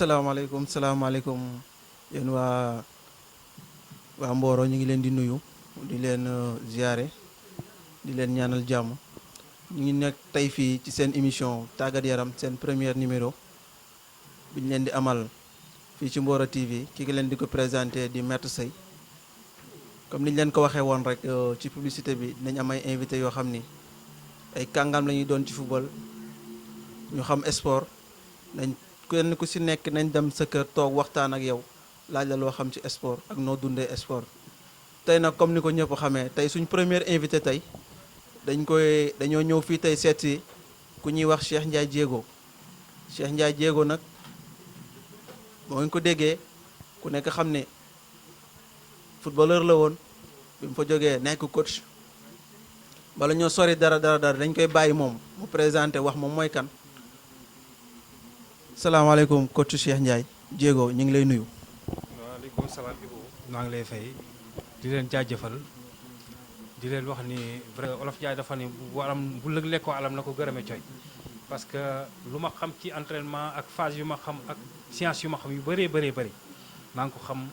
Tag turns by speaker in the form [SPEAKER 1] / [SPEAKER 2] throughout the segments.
[SPEAKER 1] salaamaaleykum yéen waa Mboro ñu ngi leen di nuyu di leen ziare di leen ñaanal jàmm ñu ngi nekk tey fii ci seen émission tàggat yaram seen première numéro bi ñu leen di amal fii ci Mboro TV ki leen di ko présenté di Maître Seye comme ni ñu leen ko waxee woon rek ci publicité bi dinañ am ay invité yoo xam ni ay kàngam la ñuy doon ci football ñu xam sport nañ kenn ku si nekk nañ dem sa kër toog waxtaan ak yow laaj la loo xam ci sport ak noo dundee sport. tey nag comme ni ko ñëpp xamee tey suñ première invité tey dañoo ñëw fii tey seet si ku ñuy wax Cheikh Ndiaye Diégo Cheikh Ndiaye Diégo nag moo ngi ko déggee ku nekk xam ne footballeur la woon bi mu fa jógee nekk coach bala ñoo sori dara dañ koy bàyyi moom mu présenté wax moom mooy kan. salaamaaleykum coach Cheikh Ndiaye Diégo ñu ngi lay nuyu.
[SPEAKER 2] waaleykum salaam Ibou maa ngi lay fay di leen jaajëfal di leen wax ni vrai olof Ndiaye dafa ni bu lëg lekkoo alam na ko gërëme coy parce que lu ma xam ci entraînement ak phase yu ma xam ak science yu ma xam yu bëree maa ngi ko xam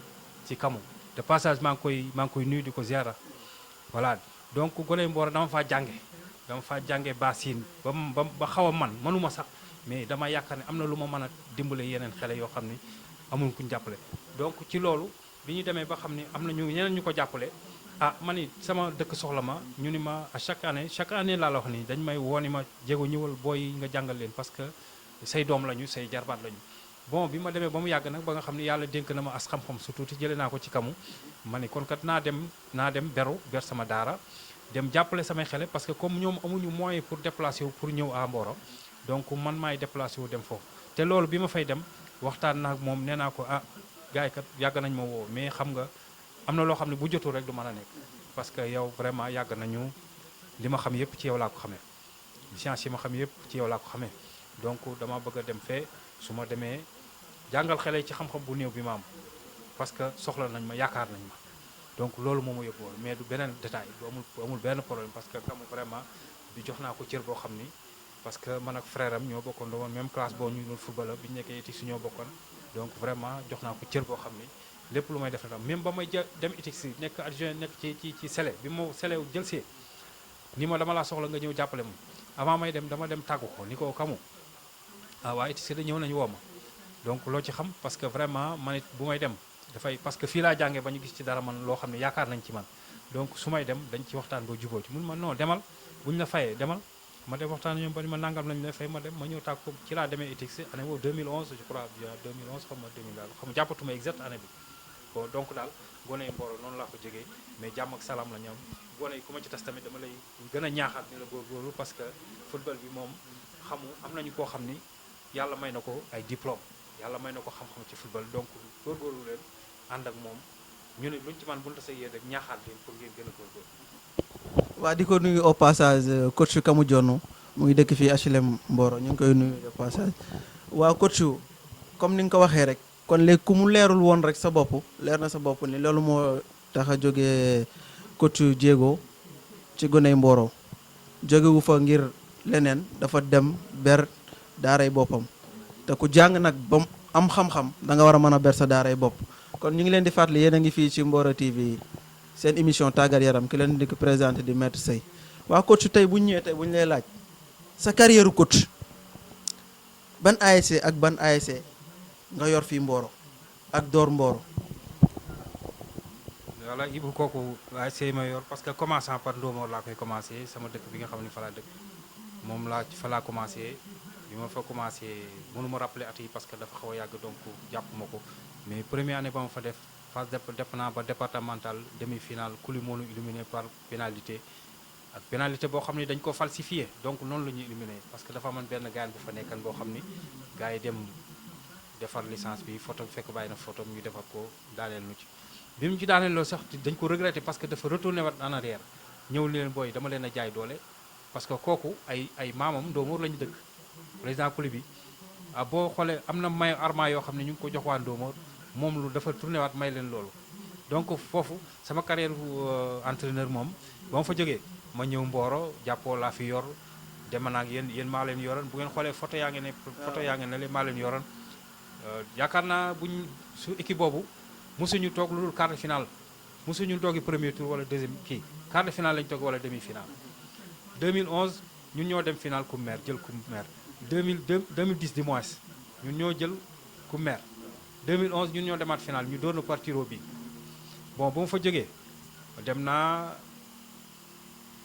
[SPEAKER 2] ci kamu de passage maa ngi koy nuyu di ko ziara voilà donc gone Mboro dama faa jànge basin ba xaw a mënuma sax mais dama yaakaar ne am na lu ma mën a dimbale yeneen xale yoo xam ni amul kuñ jàppale donc ci loolu bi ñu demee ba xam ni am na ñeneen ñu ko jàppale ma ni sama dëkk soxla ma ñu ni ma à chaque année laa la wax ni dañ may woo ni ma Diégo ñëwal booy nga jàngal leen parce que say doom lañu say jarbaat lañu bon bi ma demee ba mu yàgg nag ba nga xam ni yàlla dénk na ma as xam-xam su tuuti jëlee naa ko ci kamu ma ni kon kat naa dem ber sama daara dem jàppale samay xale parce que comme ñoom amuñu moyen pour déplacer wu pour ñëw à Mboro donc man maay déplacé wu dem foofu te loolu bi ma fay dem waxtaan naa ak moom nee naa ko gars yi kat yàgg nañ ma woo mais xam nga am na loo xam ne bu jotul rek du mën a nekk parce que yow vraiment yàgg nañu li ma xam yëpp ci yow laa ko xamee science yi ma xam yëpp ci yow laa ko xamee donc dama bëgg a dem fee su ma demee jàngal xale ci xam-xam bu néew bi ma am parce que soxla nañ ma yaakaar nañ ma donc loolu moo ma yóbbu woon mais du beneen détail du amul benn problème parce que kamu vraiment bi jox naa ko cër boo xam ni parce que man ak frère am ñoo bokkoon woon même classe boo ñu doon football bi ñu nekkee éthique si ñoo bokkoon donc vraiment jox naa ko cër boo xam ni lépp lu may def tam même ba may dem éthique si nekk adjoint nekk ci sele bi ma sele jël see ni ma dama laa soxla nga ñëw jàppale ma avant may dem dama dem tàggu ko ni ko kamu waa éthique si da ñëw nañu woo ma donc loo ci xam parce que vraiment man it bu may dem dafay parce que fii laa jàngee ba ñu gis ci dara man loo xam ne yaakaar nañ ci man donc su may dem dañ ci waxtaan ba jubóo ci mun ma non demal bu ñu la fayee demal ma dem waxtaan ñoom ba ni ma nangam lañu lay fay ma dem ma ñëw tàgg ko ci laa demee éthique si année boobu 2011 je crois bien 2011 xam nga 2000 daal xam jàppatuma exact année bi bon donc daal gone yi Mboro noonu laa ko jógee mais jàmm ak salaam la ñoom gone yi ku ma ci tas tamit dama lay gën a ñaaxaat ni la góorgóorlu parce que football bi moom am nañu koo xam ni yàlla may na ko ay diplôme yàlla may na ko xam-xam ci football donc góorgóorlu leen ànd ak moom ñu ne luñ ci man bu ñu tasee yéen rek ñaaxaat leen pour ngeen gën a góorgóorlu.
[SPEAKER 1] waa di ko nuyu au passage coach Kamou Dione mu ngi dëkk fii HLM Mboro ñu ngi koy nuyu au passage waaw coach comme ni nga ko waxee rek kon léegi ku mu leerul woon rek sa bopp leer na sa bopp ni loolu moo tax a jógee coach Diégo ci goney Mboro jógewu fa ngir leneen dafa dem ber daaray boppam te ku jàng nag ba am xam-xam da nga war a mën a ber sa daaray bopp kon ñu ngi leen di fàttali yéen a ngi fii ci Mboro TV seen émission tàggat yaram ki leen di ko présenté di Maître Seye waa coach tey bu ñu ñëwee tey bu ñu lay laaj sa carrière coach ban ASC ak ban ASC nga yor fii Mboro ak door Mboro.
[SPEAKER 2] voilà Ibou kooku ASC ma yor parce que commençant par Ndomor laa koy commencé sama dëkk bi nga xam ne fa laa dëkk moom fa laa commencé bi ma fa commencé mënu ma rappeler at yi parce que dafa xaw a yàgg donc jàpp ma ko mais première année ba ma fa def phase def naa ba départemental demi-finale Kouly moo ñu éliminé par pénalité ak pénalité boo xam ne dañ ko falsifié donc noonu la ñuy éliminé parce que dafa amoon benn gaañ bu fa nekkan boo xam ni gars yi dem defar licence bi photo fekk bàyyi na photo ñu defar ko daaneel nu ci bi mu ci daaneel loolu sax dañ ko regretté parce que dafa retourné wat en arrière ñëw leen booy dama leen a jaay doole parce que kooku ay maamam Ndoomoor la ñu dëkk président Kouly bi boo xoolee am na may arma yoo xam ne ñu ngi ko jox waa Ndoomoor moom lu dafa tourné waat may leen loolu donc foofu sama carrière entraîneur moom ba ma fa jógee ma ñëw Mboro jàppoo laa fi yor dema naag yéen maa leen yoroon bu ngeen xoolee photo yaa ngi ne leen maa leen yoroon yaakaar naa buñ su équipe boobu mosuñu toog lu dul quart de finale mosuñu toogi premier tour wala deuxième kii quart de finale lañu toog wala demi finale 2011 ñun ñoo dem finale coupe mère jël coupe mère 2010 du moins ñun ñoo jël coupe mère 2011 ñun ñoo demaat finale ñu doon na par tiro bi bon ba mu fa jógee dem naa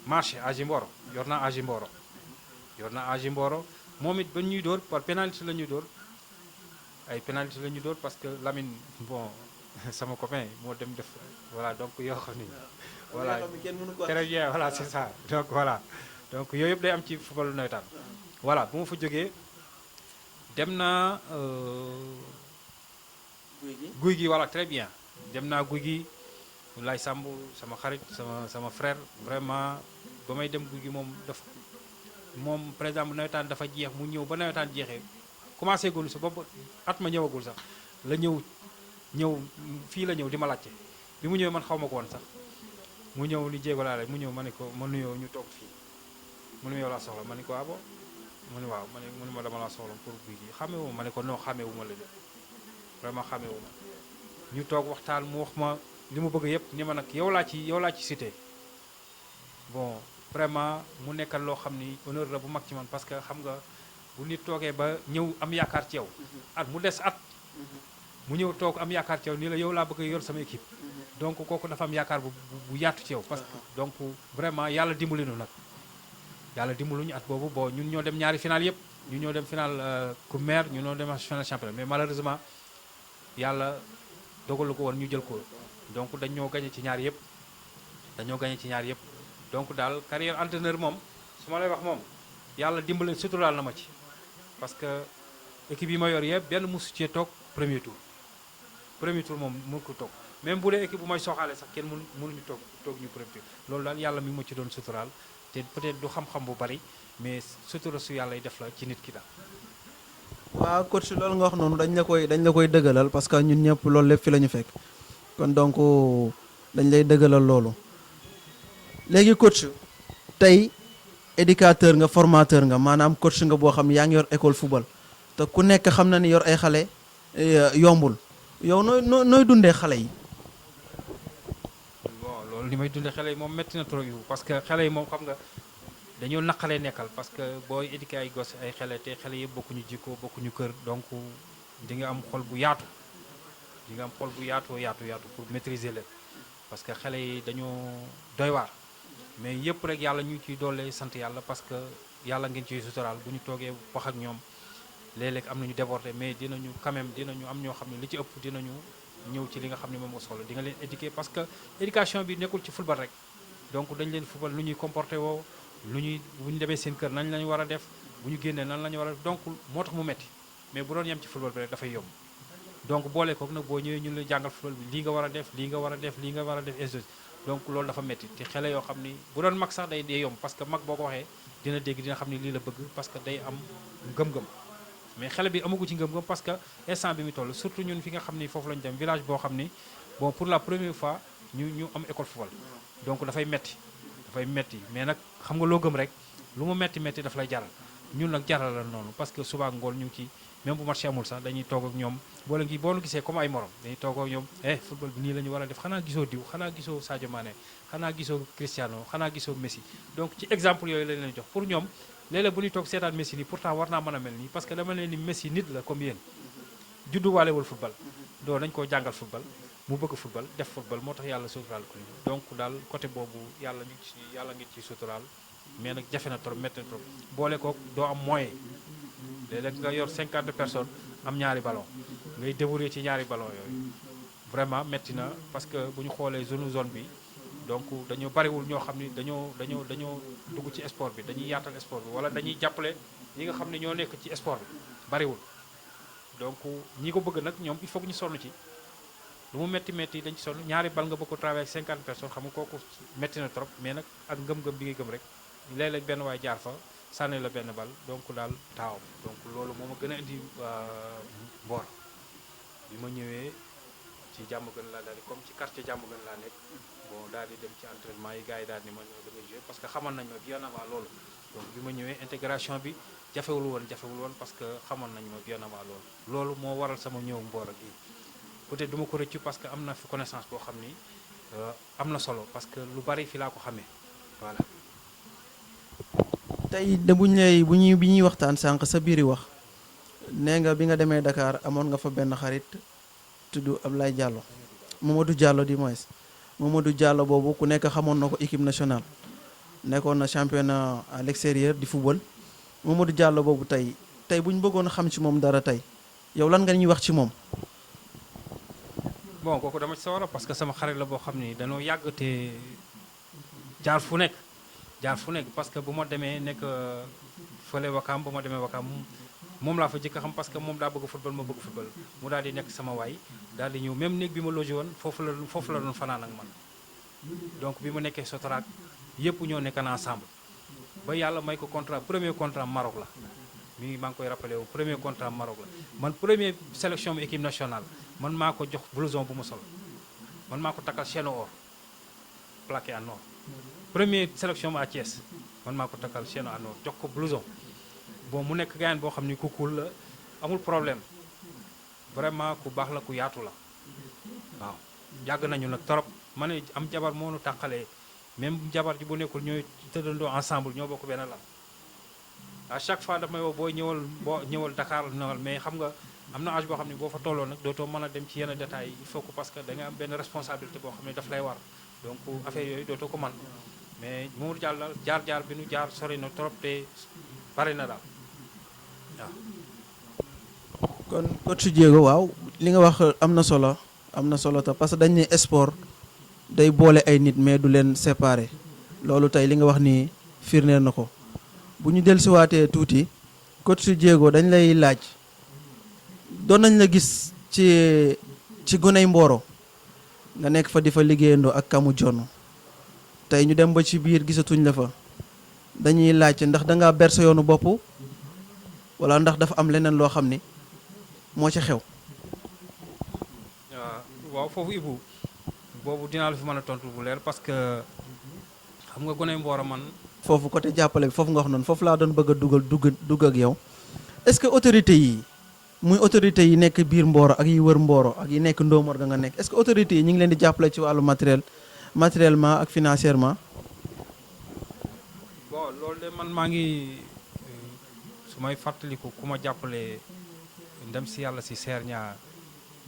[SPEAKER 2] marché Aji Mboro yor naa Aji Mboro moom it ba ñuy dóor par pénalité la ñuy dóor ay pénalité la ñuy dóor parce que Lamine bon sama copain moo dem def voilà donc yoo xam ni voilà très bien voilà c'est ça donc voilà donc yooyu yëpp day am ci football nawetaan voilà bu ma fa jógee dem naa guy gi voilà très bien dem naa guy gi lay sàmb sama xarit sama frère vraiment ba may dem guy gi moom par exemple nawetaan dafa jeex mu ñëw ba nawetaan jeexee commencé gonu sa boobu at ma ñëwagul sax la ñëw fii la ñëw di ma laajte bi mu ñëwee man xaw ma ko woon sax mu ñëw ni jéego laa rek mu ñëw ma ne ko ma nuyoo ñu toog fii mu ne yow laa soxla ma ne ko ah bon mu ne waaw mu ne ma dama laa soxla pour guy gi xamewu ma ne ko non xamewu ma la de vraiment xamewu ma ñu toog waxtaan mu wax ma li mu bëgg yëpp ni ma nag yow laa ci cité bon vraiment mu nekkal loo xam ni honneur la bu mag ci man parce que xam nga bu nit toogee ba ñëw am yaakaar ci yow at mu des at mu ñëw toog am yaakaar ci yow ni la yow laa bëgg yor sama équipe donc kooku dafa am yaakaar bu yaatu ci yow parce que donc vraiment yàlla dimbali nu nag yàlla dimbaluñu at boobu bon ñun ñoo dem ñaari final yëpp ñu ñoo dem final coupe mère ñu ñoo dem final championnat mais malheureusement yàlla dogalu ko woon ñu jël ko donc dañoo gagné ci ñaar yëpp donc daal carrière entraîneur moom su ma lay wax moom yàlla dimbali suturaal na ma ci parce que équipe yi ma yor yëpp benn mosu cee toog premier tour moom mënu ko toog même bu dee équipe bu may soxaale sax kenn mënuñu toog ñu premier tour loolu daal yàlla mi ngi ma ci doon suturaal te peut-être du xam-xam bu bari mais sutura su yàlla def la ci nit ki daal.
[SPEAKER 1] waaw coach loolu nga wax noonu dañ la koy dëggalal parce que ñun ñëpp loolu lépp fi la ñu fekk kon donc dañ lay dëggalal loolu léegi coach tey éducateur nga formateur nga maanaam coach nga boo xam yaa ngi yor école football te ku nekk xam na ni yor ay xale yombul yow nooy dundee xale yi.
[SPEAKER 2] bon loolu li may dundee xale yi moom métti na trop yu parce que xale yi moom xam nga dañoo naqalee nekkal parce que booy éduquer ay gos ay xale te xale yëpp bokkuñu jikko bokkuñu kër donc di nga am xol bu yaatu pour maîtriser leen parce que xale yi dañoo doy waar mais yëpp rek yàlla ñu ciy doole sant yàlla parce que yàlla ngeen ciy suturaal bu ñu toogee wax ak ñoom léeg-léeg am nañu débordé mais dinañu quand même dinañu am ñoo xam ne li ci ëpp dinañu ñëw ci li nga xam ne moom nga soxla di nga leen éduquer parce que éducation bi nekkul ci football rek donc dañ leen football lu ñuy comporté woo bu ñu demee seen kër nañ lañu war a def bu ñu génnee nan la ñu war a def donc moo tax mu metti mais bu doon yem ci football bi rek dafay yomb donc boole kook nag boo ñëwee ñun la jàngal football bi lii nga war a def lii nga war a def lii nga war a def et donc loolu dafa metti te xale yoo xam ni bu doon mag sax day yomb parce que mag boo ko waxee dina dégg dina xam ni lii la bëgg parce que day am ngëm-ngëm mais xale bi amagu ci ngëm-ngëm parce que instant bi mu toll surtout ñun fi nga xam ni foofu lañu dem village boo xam ni bon pour la première fois ñu am école football donc dafay metti mais nag xam nga loo gëm rek lu mu metti daf lay jaral ñun nag jaral la noonu parce que suba ngoon ñu ngi ci même bu match amul sax dañuy toog ak ñoom boo nu gisee comme ay morom dañuy toog ak ñoom football bi nii la ñu war a def xanaa gisoo diw xanaa gisoo Sadio Mané xanaa gisoo Cristiano xanaa gisoo Messi donc ci exemple yooyu lañ leen jox pour ñoom léeg-léeg bu ñuy toog seetaan Messi nii pourtant war naa mën a mel nii parce que dama leen ni Messi nit la comme yéen judduwaalewul football doo dañ koo jàngal football mu bëgg football def football moo tax yàlla suturaal ko nii donc daal côté boobu yàlla ngi ci suturaal mais nag jafe na trop métti na trop boole kook doo am moyen léeg-léeg nga yor 50 personnes am ñaari ballon ngay débrouiller ci ñaari ballon yooyu vraiment métti na parce que bu ñu xoolee zone bi donc dañoo bariwul ñoo xam ni dañoo dugg ci sport bi dañuy yaatal sport bi wala dañuy jàppale ñi nga xam ne ñoo nekk ci sport bi bariwul donc ñi ko bëgg nag ñoom il faut que ñu sonn ci lu mu métti dañ ci sonn ñaari bal nga bëgg ko travailler 50 personnes xam nga kooku métti na trop mais nag ak ngëm-ngëm bi ngay gëm rek léeg-léeg benn waay jaar fa sànni la benn bal donc daal taawam donc loolu moo ma gën a indi Mbour bi ma ñëwee ci jàmm gën laa daal di comme ci quartier jàmm gën laa nekk bon daal di dem ci entraînement yi gars yi daal ni ma ñëw damay jouer parce que xamal nañ ma bien avant loolu donc bi ma ñëwee intégration bi jafewul woon parce que xamoon nañu ma bien avant loolu moo waral sama ñëw Mboro gi peut-être du ma ko rëccu parce que am na fi connaissance boo xam ni am na solo parce que lu bari fi laa ko xamee voilà.
[SPEAKER 1] tey de bi ñuy waxtaan sànq sa biiri wax nee nga bi nga demee Dakar amoon nga fa benn xarit tudd Ablaye Diallo Mamadou Diallo di moins Mamadou Diallo boobu ku nekk xamoon na ko équipe nationale nekkoon na championnat à l'extérieur di football Mamadou Diallo boobu tey bu ñu bëggoon xam ci moom dara tey yow lan nga ñuy wax ci moom.
[SPEAKER 2] bon kooku dama ci sawara parce que sama xarit la boo xam ni dañoo yàgg te jaar fu nekk parce que bu ma demee nekk fële Wakaam bu ma demee Wakaam moom laa fa jëkk a xam parce que moom daa bëgg football ma bëgg football mu daal di nekk sama waay daal di ñëw même néeg bi ma logé woon foofu la doon fanaan ak man donc bi ma nekkee Sotrac yëpp ñoo nekk ensemble ba yàlla may ko premier contrat Maroc la maa ngi koy rappelé wu premier contrat Maroc la man premier sélection équipe nationale man maa ko jox blouson bu mu sol man maa ko takkal chaîne or plaqué en or premier sélection à Thiès man maa ko takkal chaîne en or jox ko blouson bon mu nekk gaayan boo xam ni ku cool la amul problème vraiment ku baax la ku yaatu la waaw yàgg nañu nag trop ma ne am jabar moo nu tàqalee même jabar ji bu nekkul ñooy tëddandoo ensemble ñoo bokk benn lal à chaque fois daf may woo boo ñëwal Dakar nawal mais xam nga am na âge boo xam ne boo fa tolloo nag dootoo mën a dem ci yenn détails il faut que parce que da nga am benn responsabilité boo xam ne daf lay war donc affaire yooyu dootoo ko man mais Mamadou Diallo jaar bi nu jaar sori na trop te bari na daal waaw.
[SPEAKER 1] kon coach Diego waaw li nga wax am na solo te parce que dañ ne sport day boole ay nit mais du leen séparer loolu tey li nga wax ni firndeel na ko bu ñu dellusiwaatee tuuti coach Diego dañ lay laaj doon nañ la gis ci goney Mboro nga nekk fa di fa liggéeyandoo ak Kamu Jonn tey ñu dem ba ci biir gisatuñ la fa dañuy laaj ndax da ngaa ber sa yoonu bopp wala ndax dafa am leneen loo xam ni moo ci xew.
[SPEAKER 2] waaw foofu Ibou boobu dinaa la fi mën a tontu bu leer parce que xam nga goney Mboro man.
[SPEAKER 1] foofu côté jàppale bi foofu nga wax noonu foofu laa doon bëgg a dugg ak yow est-ce que autorités yi muy autorités yi nekk biir Mboro ak yi wër Mboro ak yi nekk Ndomor ga nga nekk est-ce que autorités yi ñu ngi leen di jàppale ci wàllu matériellement ak financièrement.
[SPEAKER 2] bon loolu de man maa ngi su may fàttaliku ku ma jàppale ndem si yàlla si seer ñaa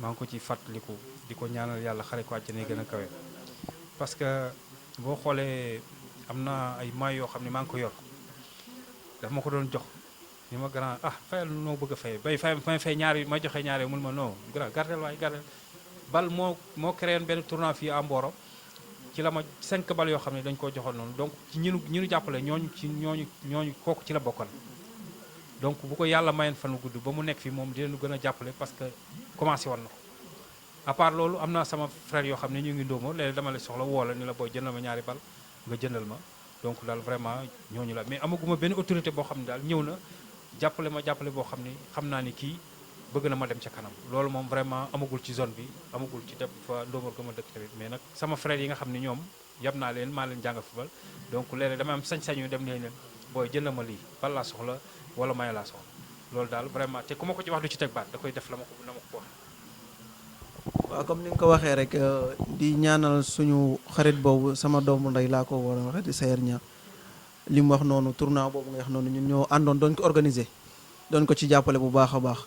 [SPEAKER 2] maa ngi ko ci fàttaliku di ko ñaanal yàlla xare ko àjjana gën a kawe parce que boo xoolee am na ay may yoo xam ne maa ngi ko yor daf ma ko doon jox ni ma grand fayal noo bëgg a fay may fay ñaari ma joxe ñaari mun ma non grand gardel waaye gardel bal moo créé benn tournoi fii à Mboro ci la ma 5 bal yoo xam ne dañ koo joxoon noonu donc ci ñi nu jàppale ñooñu kooku ci la bokkoon donc bu ko yàlla mayen fan gudd ba mu nekk fi moom dinañu gën a jàppale parce que commencé woon na ko à part loolu am na sama frère yoo xam ne ñu ngi ndóoma léegi dama la soxla woo la ni la booy jëndal ma ñaari bal nga jëndal ma donc daal vraiment ñooñu la mais amaguma benn autorité boo xam ne daal ñëw na jàppale boo xam ne xam naa ni kii bëgg na ma dem ca kanam loolu moom vraiment amagul ci zone bi amagul ci def fa ndóomar ko ma dëkk tamit mais nag sama frère yi nga xam ne ñoom yab naa leen maa leen jàngal football donc léeg-léeg dama am sañ-sañu dem leen booy jëndal ma lii bal laa soxla wala may laa soxla loolu daal vraiment te ku ma ko ci wax du ci teg baat da koy def la ma ko wax.
[SPEAKER 1] waaw comme ni nga ko waxee rek di ñaanal suñu xarit boobu sama doomu ndey laa ko war a waxee di Sayer Niang li mu wax noonu tournoi boobu nga wax noonu ñun ñoo àndoon doon ko organiser doon ko ci jàppale bu baax a baax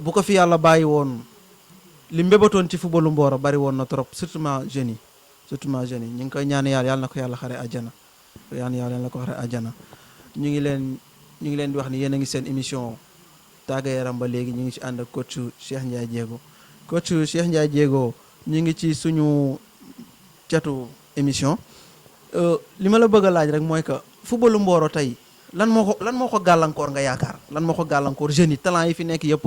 [SPEAKER 1] bu ko fi yàlla bàyyi woon li mbébatoon ci footballu Mboro bari woon na trop surtout jeunes yi ñu ngi koy ñaan yàlla na ko yàlla xare àjjana yàlla na ko xare àjjana ñu ngi leen di wax ni yéen a ngi seen émission tàggat yaram ba léegi ñu ngi ci ànd ak coach Cheikh Ndiaye Diego coach Cheikh Ndiaye Diego ñu ngi ci suñu catu émission li ma la bëgg a laaj rek mooy que footballu Mboro tey lan moo ko gàllankoor nga yaakaar lan moo ko gàllankoor jeunes yi talent yi fi nekk yëpp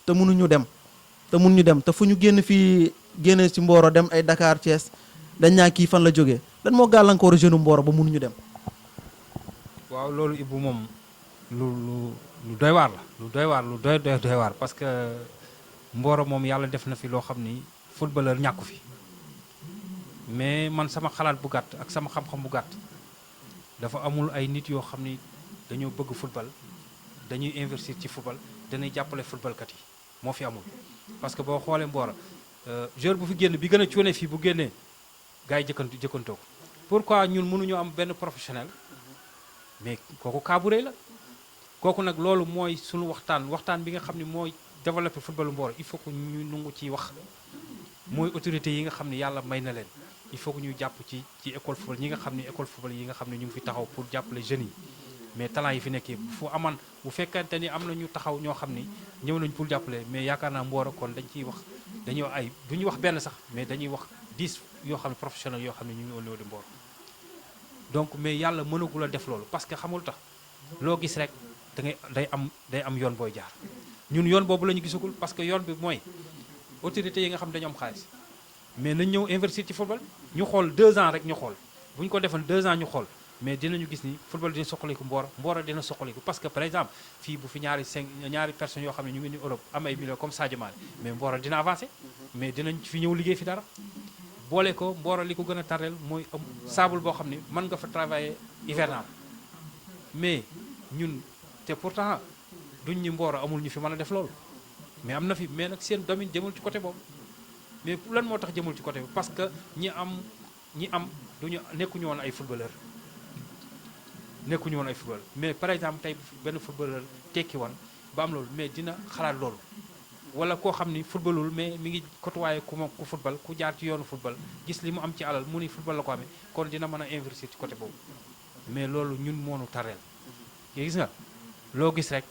[SPEAKER 1] te mënuñu dem te fu ñu génn ci Mboro dem ay Dakar Thiès dañ naa kii fan la jógee lan moo gàllankoor jeune Mboro ba mënuñu dem.
[SPEAKER 2] waaw loolu Ibou moom lu doy waar la lu doy waar parce que Mboro moom yàlla def na fi loo xam ni footballeur ñàkku fi mais man sama xalaat bu gàtt ak sama xam-xam bu gàtt dafa amul ay nit yoo xam ni dañoo bëgg football dañuy investir ci football dañuy jàppale footballkat yi moo fi amul. parce que boo xoolee Mboro joueur bu fi génn bi gën a cuune fii bu génnee gars yi jëkkantoo ko pourquoi ñun mënuñu am benn professionnel mais kooku cas bu rëy la. kooku nag loolu mooy sunu waxtaan bi nga xam ne mooy développer footballu Mboro il faut que ñu nungu ciy wax mooy autorités yi nga xam ne yàlla may na leen il faut que ñuy jàpp ci école football ñi nga xam ne école football yi nga xam ne ñu ngi fi taxaw pour jàppale jeunes yi mais talent yi fi nekkee bu fekkente ni am na ñu taxaw ñoo xam ni ñëw nañ pour jàppale mais yaakaar naa Mboro kon dañuy wax du ñu wax benn sax mais dañuy wax 10 yoo xam ne professionnels yoo xam ne ñu ngi au niveau de Mboro donc mais yàlla mënagul a def loolu parce que xamul tax loo gis rek day am yoon booy jaar ñun yoon boobu la ñu gisagul parce que yoon bi mooy autorités yi nga xam dañu am xaalis mais nañ ñëw investir ci football ñu xool 2 ans rek ñu xool bu ñu ko defoon 2 ans ñu xool mais dinañu gis ni football dina soqaliku Mboro dina soqaliku parce que par exemple fii bu fi ñaari personnes yoo xam ne ñu ngi ni Europe am ay millions comme Sadio Mané mais Mboro dina avancé mais dinañ fi ñëw liggéey fi dara boole ko Mboro li ko gën a tardeel mooy am sable boo xam ne mën nga fa travailler hivernal mais ñun te pourtant duñ ñi Mboro amul ñu fi mën a def loolu mais am na fi mais nag seen domaine jëmul ci côté boobu mais lan moo tax jëmul ci côté boobu parce que ñi am duñu nekkuñu woon ay footballeur mais par exemple tey benn footballeur tekki woon ba am loolu mais dina xalaat loolu wala koo xam ni footballul mais mi ngi côtoyé ku football ku jaar ci yoonu football gis li mu am ci alal mu ni football la ko amee kon dina mën a investir ci côté boobu mais loolu ñun moonu tareel gis nga loo gis rek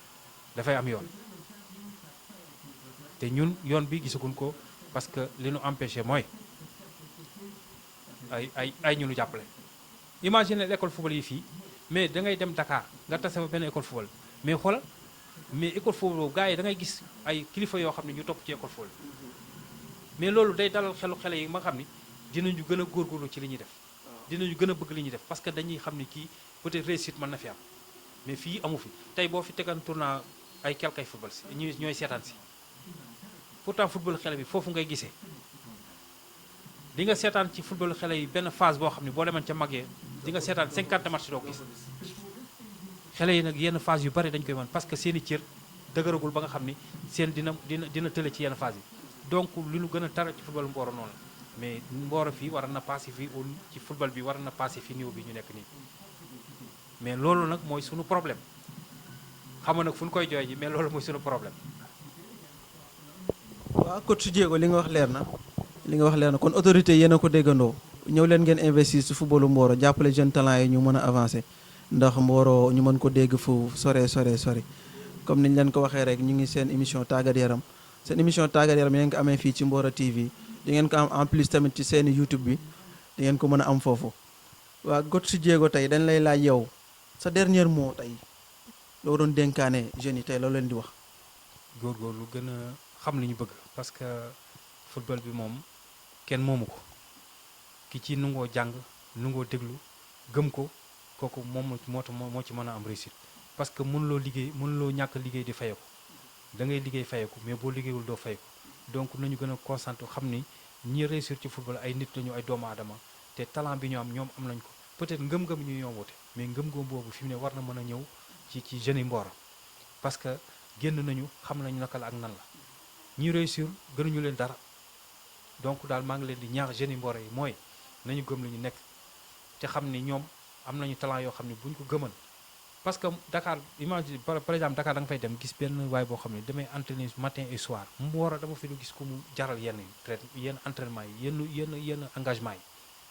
[SPEAKER 2] dafay am yoon te ñun yoon bi gisaguñ ko parce que li nu empêché mooy ay ñu nu jàppale imagine l'école football yi fii mais da ngay dem Dakar nga tase fa benn école football mais xoolal mais école football boobu gars yi da ngay gis ay kilifa yoo xam ne ñu topp ci école football mais loolu day dalal xele yi ma xam ni dinañu gën a góorgóorlu ci li ñuy def dinañu gën a bëgg li ñuy def parce que dañuy xam ni kii peut-être réussite mën na fi am mais fii amu fi tey boo fi tegan tournoi ay quelques football si ñooy seetaan si pourtant football xele bi foofu ngay gisee di nga seetaan ci football xele yi benn phase boo xam ne boo demoon ca magee di nga seetaan 50 match doo ko gis xele yi nag yenn phase yu bari dañ koy mën parce que seen i cër dëgëragul ba nga xam ni seen dina tële ci yenn phase yi donc li ñu gën a tara ci football Mboro noonu la mais Mboro fii war na passé fii ci football bi war na passé fii niveau bi ñu nekk nii mais loolu nag mooy suñu problème xam nga nag fu ñu koy jooy ji mais loolu mooy suñu problème.
[SPEAKER 1] waaw coach Diego li nga wax leer na kon autorité yéen a ko déggandoo ñëw leen ngeen investir ci footballu Mboro jàppale jeune talent yi ñu mën a avancer ndax Mboro ñu mën ko dégg fu sore comme niñ leen ko waxee rek ñu ngi seen émission tàggat yaram seen émission tàggat yaram yéen ko amee fii ci Mboro TV di ngeen ko am en plus tamit ci seen YouTube bi di ngeen ko mën a am foofu. waa coach Diego tey dañ lay laaj yow sa dernier mot tey loo doon dénkaane jeunes yi tey loolu leen di wax.
[SPEAKER 2] góorgóorlu gën a xam li ñu bëgg parce que football bi moom kenn moomu ko ki ci nungoo jàng nungoo déglu gëm ko kooku moom moo ci mën a am réussite parce que mënuloo ñàkk liggéey di fayeku da ngay liggéey fayeku mais boo liggéeyul doo fayeku donc nañu gën a concentré xam ni ñi réussir ci football ay nit lañu ay doomu aadama te talent bi ñu am ñoom am nañ ko peut-être ngëm-ngëm ñu ñoo wute mais ngëm-ngëm boobu fi mu ne war na mën a ñëw ci jeunes yi Mboro parce que génn nañu xam nañu naka la ak nan la ñi réussir gënuñu leen dara donc daal maa ngi leen di ñaax jeunes yi Mboro yi mooy nañu gëm li ñu nekk te xam ni ñoom am nañu talent yoo xam ne bu ñu ko gëman parce que Dakar imagine par exemple Dakar da nga fay dem gis benn waay boo xam ne damay entraîner matin et soir Mboro dama fi du gis ku mu jaral yenn entraînement yi yenn engagement yi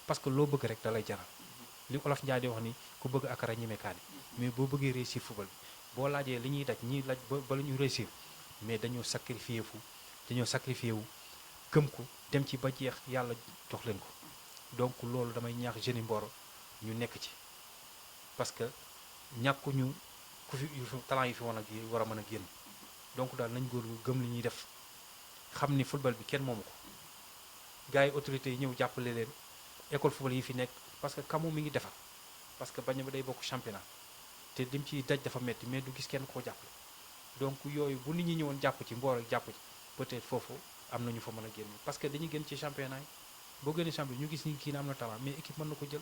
[SPEAKER 2] parce que loo bëgg rek da lay jaral li Olof Njaay di wax ni ku bëgg akara ñeme kaani mais boo bëggee réussir football bi boo laajee li ñuy daj ñiy laaj ba la ñu réussir mais dañoo sacrifié wu gëm ko dem ci ba jeex yàlla jox leen ko donc loolu damay ñaax jeunes yi Mboro ñu nekk ci parce que ñàkkuñu ku fi talent yi fi war a mën a génn donc daal nañ góor gëm li ñuy def xam ni football bi kenn moomu ko gars yi autorités yi ñëw jàppale leen école football yi fi nekk parce que kamu mi ngi defar parce que bañ ba day bokk championnat te lim ci daj dafa metti mais du gis kenn koo jàppale donc yooyu bu nit ñi ñëwoon jàpp ci Mboro jàpp ci peut-être foofu am nañu fa mën a génn parce que dañuy gën ci championnat yi boo génnee championnat ñu gis ni kii na am na talent mais équipe mën na ko jël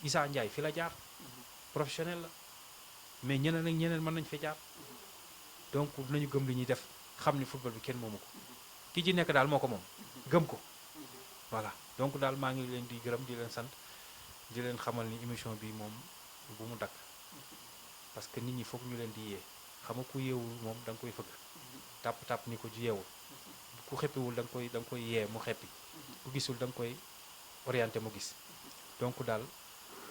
[SPEAKER 2] Issa Ndiaye fi la jaar professionnel la mais ñeneen ak ñeneen mën nañ fa jaar donc nañu gëm li ñuy def xam ni football bi kenn moomu ko ki ci nekk daal moo ko moom gëm ko voilà donc daal maa ngi leen di gërëm di leen sant di leen xamal ni émission bi moom bu mu dakk parce que nit ñi foog ñu leen di yee xam nga ku yeewul moom da nga koy fëgg tàpp ni ko ci yeewul ku xeppiwul da nga koy yee mu xeppi ku gisul da nga koy orienté mu gis donc daal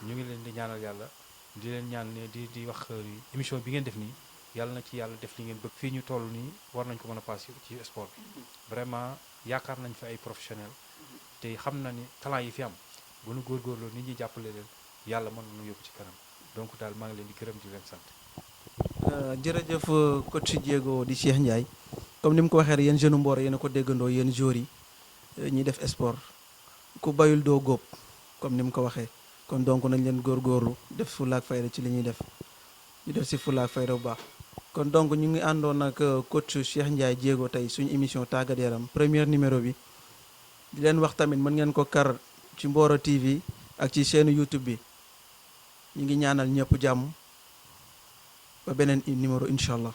[SPEAKER 2] ñu ngi leen di ñaanal yàlla di leen ñaan ne di wax émission bi ngeen def nii yàlla na ci yàlla def li ngeen bëgg fii ñu toll nii war nañ ko mën a passé ci sport bi vraiment yaakaar nañ fi ay professionnel te xam na ni talent yi fi am bu nu góorgóorloo nit ñi jàppale leen yàlla mën nañu yóbbu ci kanam donc daal maa ngi leen di gërëm di leen sant.
[SPEAKER 1] jërëjëf coach Diego di Cheikh Ndiaye comme ni mu ko waxee rek yéen jeune Mboro yéen a ko déggandoo yéen joueurs yi ñuy def sport ku bayul doo góob comme ni mu ko waxee kon donc nañ leen góorgóorlu def fulla ak fayda ci li ñuy def ñu def si fulla ak fayda bu baax. kon donc ñu ngi àndoon ak coach Cheikh Ndiaye Diego tey suñu émission tàggat yaram premier numéro bi di leen wax tamit mën ngeen ko kar ci Mboro TV ak ci chaîne YouTube bi ñu ngi ñaanal ñëpp jàmm ba beneen numéro incha allah.